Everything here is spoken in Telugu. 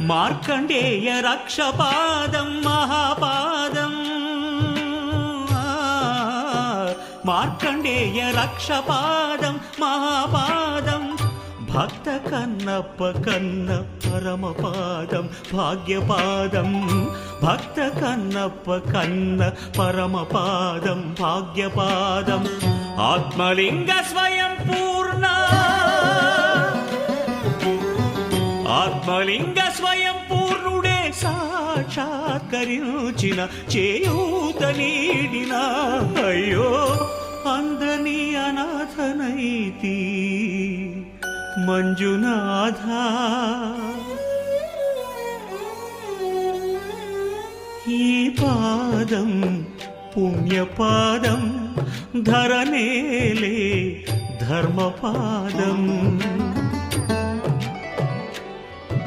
మార్కండేయ రక్షపాదం మహాపాదం మార్కండేయ రక్షపాదం మహాపాదం భక్త కన్నప్ప కన్న పరమపాదం భాగ్యపాదం భక్త కన్నప్ప కన్న పరమపాదం భాగ్యపాదం ఆత్మలింగ స్వయం పూర్ణ ఆత్మలింగ స్వయం పూర్ణుడే సాక్షాత్కరించిన చేయూత నీడిన అయ్యో అందని అనాథనైతి మంజునాథ ఈ పాదం పుణ్యపాదం ధరనేలే ధర్మపాదం